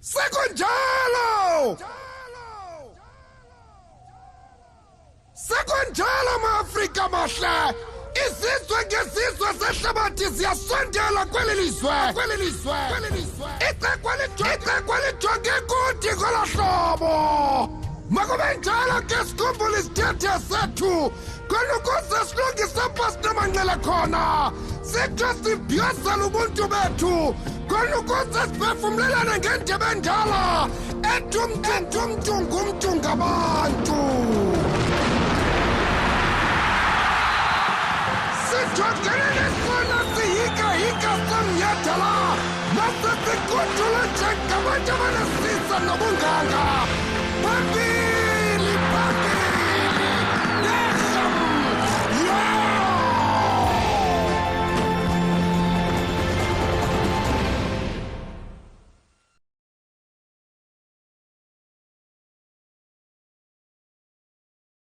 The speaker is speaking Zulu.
Sekunjalo! Sekunjalo maAfrika mahle! Isizwe ngesizwe sehlabathi siyasondela kweli lizwe. Ixekwa lijonge kude ngolo hlobo. Makube njalo ke sikhumbule isithethe sethu khona ukuze silungise apho sinamanqele khona. Sithi sibhiyozela ubuntu bethu khona ukuze siphefumlelane ngendebe endala ethi umntu ngumntu ngabantu. Sijongene nesona sihika samnyadala nase sikudula njengabantu abanesisa nobunganga. Phambili!